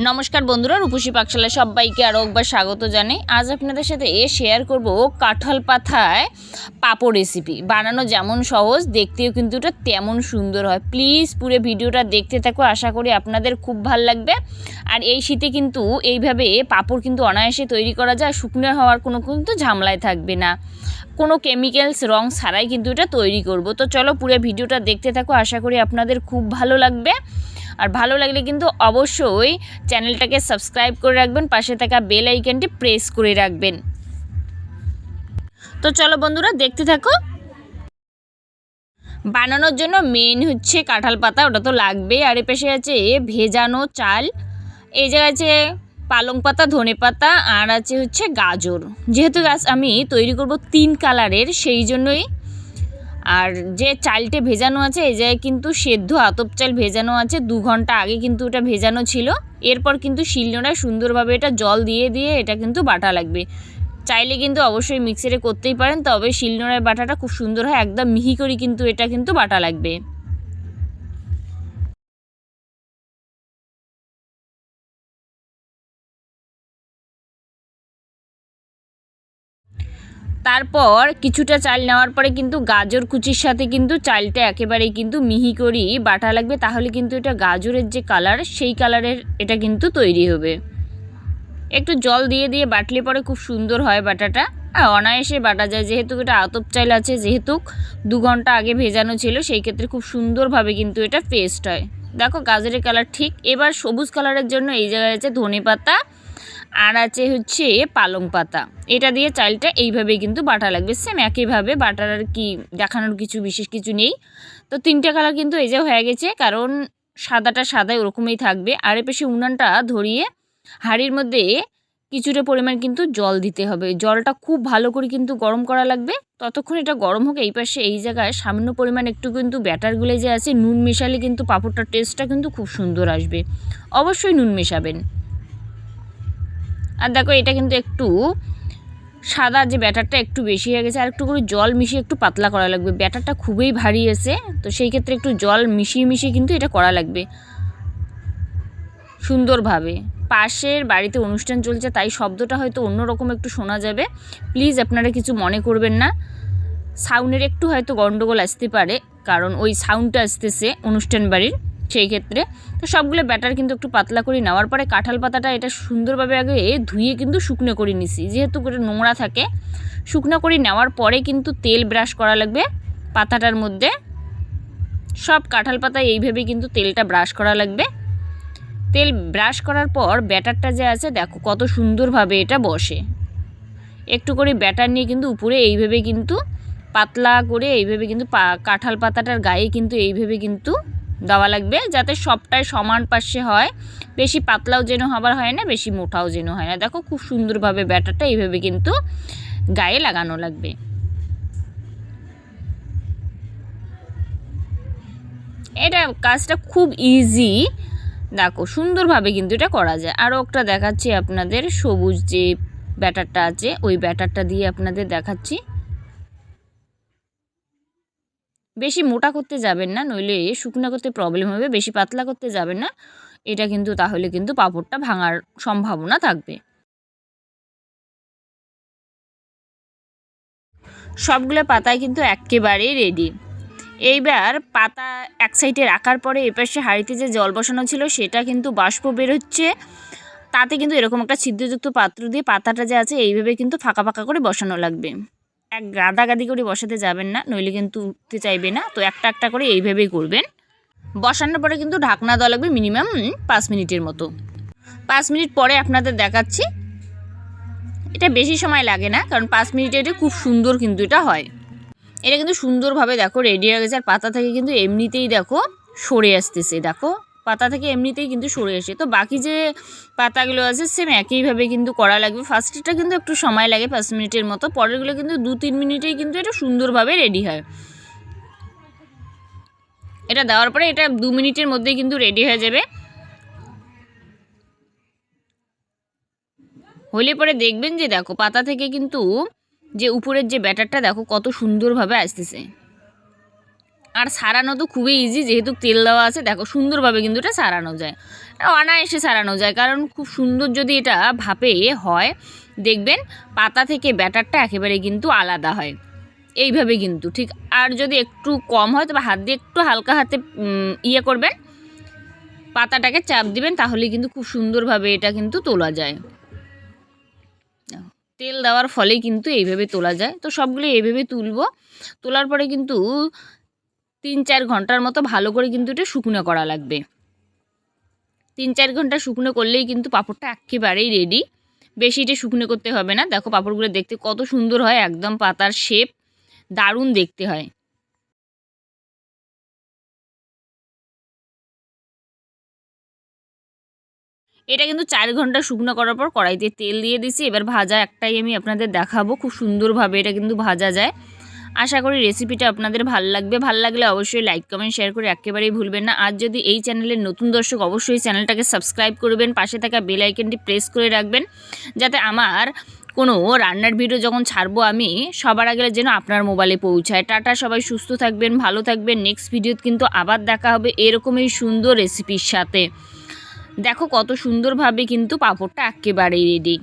নমস্কার বন্ধুরা, রূপসী পাকশালা সবাইকে আরও একবার স্বাগত জানাই। আজ আপনাদের সাথে শেয়ার করব কাঁঠাল পাতায় পাঁপড় রেসিপি। বানানো যেমন সহজ, দেখতেও কিন্তু এটা তেমন সুন্দর হয়। প্লিজ পুরো ভিডিওটা দেখতে থাকো, আশা করি আপনাদের খুব ভালো লাগবে। আর এই শীতে কিন্তু এইভাবে পাঁপড় কিন্তু অনায়াসে তৈরি করা যায়, শুকনো হওয়ার কোনো কিন্তু ঝামেলায় থাকবে না। কোনো কেমিক্যালস রং ছাড়াই কিন্তু এটা তৈরি করব। তো চলো পুরো ভিডিওটা দেখতে থাকো, আশা করি আপনাদের খুব ভালো লাগবে। আর ভালো লাগলে কিন্তু অবশ্যই চ্যানেলটাকে সাবস্ক্রাইব করে রাখবেন, পাশে থাকা বেল আইকনটি প্রেস করে রাখবেন। তো চলো বন্ধুরা দেখতে থাকো। বানানোর জন্য মেন হচ্ছে কাঁঠাল পাতা, ওটা তো লাগবে। আর এ পাশে আছে ভেজানো চাল, এই জায়গায় আছে পালং পাতা, ধনে পাতা, আর আছে হচ্ছে গাজর। যেহেতু আমি তৈরি করব 3 কালারের, সেই জন্যই। আর যে চালটা ভেজানো আছে এই জায়গায় কিন্তু সেদ্ধ আতপ চাল ভেজানো আছে, 2 ঘন্টা আগে কিন্তু ওটা ভেজানো ছিল। এরপর কিন্তু শিলনোড়ায় সুন্দরভাবে এটা জল দিয়ে দিয়ে এটা কিন্তু বাটা লাগবে। চাইলে কিন্তু অবশ্যই মিক্সারে করতেই পারেন, তবে শিলনোড়ায় বাটাটা খুব সুন্দর হয়, একদম মিহি করে কিন্তু এটা কিন্তু বাটা লাগবে। তারপর কিছুটা চাল নেওয়ার পরে কিন্তু গাজর কুচির সাথে কিন্তু চালটা একেবারেই কিন্তু মিহি করেই বাটা লাগবে, তাহলে কিন্তু এটা গাজরের যে কালার সেই কালারের এটা কিন্তু তৈরি হবে। একটু জল দিয়ে দিয়ে বাটলে পরে খুব সুন্দর হয় বাটাটা, আর অনায়াসে বাটা যায়। যেহেতু এটা আতপ চাল আছে, যেহেতু 2 ঘন্টা আগে ভেজানো ছিল, সেই ক্ষেত্রে খুব সুন্দরভাবে কিন্তু এটা পেস্ট হয়। দেখো গাজরের কালার ঠিক। এবার সবুজ কালারের জন্য এই জায়গায় আছে ধনে পাতা, আর আছে হচ্ছে পালং পাতা। এটা দিয়ে চালটা এইভাবেই কিন্তু বাটা লাগবে, সেম একইভাবে বাটার। আর কি দেখানোর কিছু বিশেষ কিছু নেই। তো 3টে কালার কিন্তু এই যে হয়ে গেছে, কারণ সাদাটা সাদাই ওরকমই থাকবে। আর এ পাশে উনানটা ধরিয়ে হাঁড়ির মধ্যে কিছুটা পরিমাণ কিন্তু জল দিতে হবে। জলটা খুব ভালো করে কিন্তু গরম করা লাগবে। ততক্ষণ এটা গরম হোক। এই পাশে এই জায়গায় সামান্য পরিমাণ একটু কিন্তু ব্যাটারগুলো যে আছে, নুন মেশালে কিন্তু পাঁপড়টার টেস্টটা কিন্তু খুব সুন্দর আসবে। অবশ্যই নুন মেশাবেন। আর দেখো এটা কিন্তু একটু সাদা যে ব্যাটারটা একটু বেশি হয়ে গেছে, আর একটু করে জল মিশিয়ে একটু পাতলা করা লাগবে। ব্যাটারটা খুবই ভারী আছে, তো সেই ক্ষেত্রে একটু জল মিশিয়ে মিশিয়ে কিন্তু এটা করা লাগবে সুন্দরভাবে। পাশের বাড়িতে অনুষ্ঠান চলছে, তাই শব্দটা হয়তো অন্যরকম একটু শোনা যাবে, প্লিজ আপনারা কিছু মনে করবেন না। সাউন্ডের একটু হয়তো গন্ডগোল আসতে পারে, কারণ ওই সাউন্ডটা আসতেছে অনুষ্ঠান বাড়ির, সেই ক্ষেত্রে। তো সবগুলো ব্যাটার কিন্তু একটু পাতলা করে নেওয়ার পরে কাঁঠাল পাতাটা এটা সুন্দরভাবে আগে ধুয়ে কিন্তু শুকনো করে নিছি, যেহেতু করে নোংরা থাকে। শুকনো করে নেওয়ার পরে কিন্তু তেল ব্রাশ করা লাগবে পাতাটার মধ্যে। সব কাঁঠাল পাতায় এইভাবে কিন্তু তেলটা ব্রাশ করা লাগবে। তেল ব্রাশ করার পর ব্যাটারটা যে আছে দেখো কত সুন্দরভাবে এটা বসে। একটু করে ব্যাটার নিয়ে কিন্তু উপরে এইভাবে কিন্তু পাতলা করে এইভাবে কিন্তু কাঁঠাল পাতাটার গায়ে কিন্তু এইভাবে কিন্তু দেওয়া লাগবে, যাতে সবটাই সমান পাশে হয়। বেশি পাতলাও যেন হবার হয় না, বেশি মোটাও যেন হয় না। দেখো খুব সুন্দরভাবে ব্যাটারটা এইভাবে কিন্তু গায়ে লাগানো লাগবে। এটা কাজটা খুব ইজি, দেখো সুন্দরভাবে কিন্তু এটা করা যায়। আরও একটা দেখাচ্ছি আপনাদের, সবুজ যে ব্যাটারটা আছে ওই ব্যাটারটা দিয়ে আপনাদের দেখাচ্ছি। বেশি মোটা করতে যাবেন না, নইলে শুকনো করতে প্রবলেম হবে। বেশি পাতলা করতে যাবেন না, এটা কিন্তু তাহলে কিন্তু পাঁপড়টা ভাঙার সম্ভাবনা থাকবে। সবগুলো পাতায় কিন্তু একেবারেই রেডি। এইবার পাতা এক সাইডে রাখার পরে এপাশে হাঁড়িতে যে জল বসানো ছিল সেটা কিন্তু বাষ্প বেরোচ্ছে। তাতে কিন্তু এরকম একটা ছিদ্রযুক্ত পাত্র দিয়ে পাতাটা যে আছে এইভাবে কিন্তু ফাঁকা ফাঁকা করে বসানো লাগবে। এক গাদাগাদি করে বসাতে যাবেন না, নইলে কিন্তু উঠতে চাইবে না। তো একটা একটা করে এইভাবেই করবেন। বসানোর পরে কিন্তু ঢাকনা দেওয়া লাগবে মিনিমাম 5 মিনিটের মতো। 5 মিনিট পরে আপনাদের দেখাচ্ছি। এটা বেশি সময় লাগে না, কারণ 5 মিনিটে এটা খুব সুন্দর কিন্তু এটা হয়। এটা কিন্তু সুন্দরভাবে দেখো রেডি হয়ে গেছে। আর পাতা থেকে কিন্তু এমনিতেই দেখো সরে আসতেছে, দেখো পাতা থেকে এমনিতেই কিন্তু সরে আসে। তো বাকি যে পাতাগুলো আছে সেম একইভাবে কিন্তু করা লাগবে। ফার্স্টটা কিন্তু একটু সময় লাগে 5 মিনিটের মতো, পরেরগুলো কিন্তু 2-3 মিনিটেই কিন্তু এটা সুন্দরভাবে রেডি হয়। এটা দেওয়ার পরে এটা 2 মিনিটের মধ্যেই কিন্তু রেডি হয়ে যাবে। হলে পরে দেখবেন যে দেখো পাতা থেকে কিন্তু যে উপরের যে ব্যাটারটা দেখো কত সুন্দরভাবে আসতেছে। আর সারানো তো খুবই ইজি, যেহেতু তেল দেওয়া আছে। দেখো সুন্দরভাবে কিন্তু এটা সারানো যায়, অনায়াসে সারানো যায়, কারণ খুব সুন্দর যদি এটা ভাপে হয় দেখবেন পাতা থেকে ব্যাটারটা একেবারে কিন্তু আলাদা হয় এইভাবে কিন্তু ঠিক। আর যদি একটু কম হয় তবে হাত দিয়ে একটু হালকা হাতে ইয়ে করবেন, পাতাটাকে চাপ দিবেন, তাহলে কিন্তু খুব সুন্দরভাবে এটা কিন্তু তোলা যায়। তেল দেওয়ার ফলে কিন্তু এইভাবে তোলা যায়। তো সবগুলো এইভাবে তুলবো। তোলার পরে কিন্তু 3-4 ঘন্টার মতো ভালো করে কিন্তু এটা শুকনো করা লাগবে। 3-4 ঘন্টা শুকনো করলেই কিন্তু পাঁপড়টা একেবারেই রেডি। বেশি এটা শুকনো করতে হবে না। দেখো পাঁপড়গুলো দেখতে কত সুন্দর হয়, একদম পাতার শেপ, দারুণ দেখতে হয়। এটা কিন্তু 4 ঘন্টা শুকনো করার পর কড়াইতে তেল দিয়ে দিছি। এবার ভাজা একটাই আমি আপনাদের দেখাবো, খুব সুন্দরভাবে এটা কিন্তু ভাজা যায়। আশা করি রেসিপিটা আপনাদের ভালো লাগবে। ভালো লাগলে অবশ্যই লাইক কমেন্ট শেয়ার করে একেবারেই ভুলবেন না। আর যদি এই চ্যানেলের নতুন দর্শক অবশ্যই চ্যানেলটাকে সাবস্ক্রাইব করবেন, পাশে থাকা বেল আইকনটি প্রেস করে রাখবেন, যাতে আমার কোনো রান্নার ভিডিও যখন ছাড়বো আমি সবার আগে যেন আপনার মোবাইলে পৌঁছায়। টাটা, সবাই সুস্থ থাকবেন, ভালো থাকবেন। নেক্সট ভিডিওতে কিন্তু আবার দেখা হবে এরকমই সুন্দর রেসিপির সাথে। দেখো কত সুন্দরভাবে কিন্তু পাঁপড়টা একেবারেই রেডি।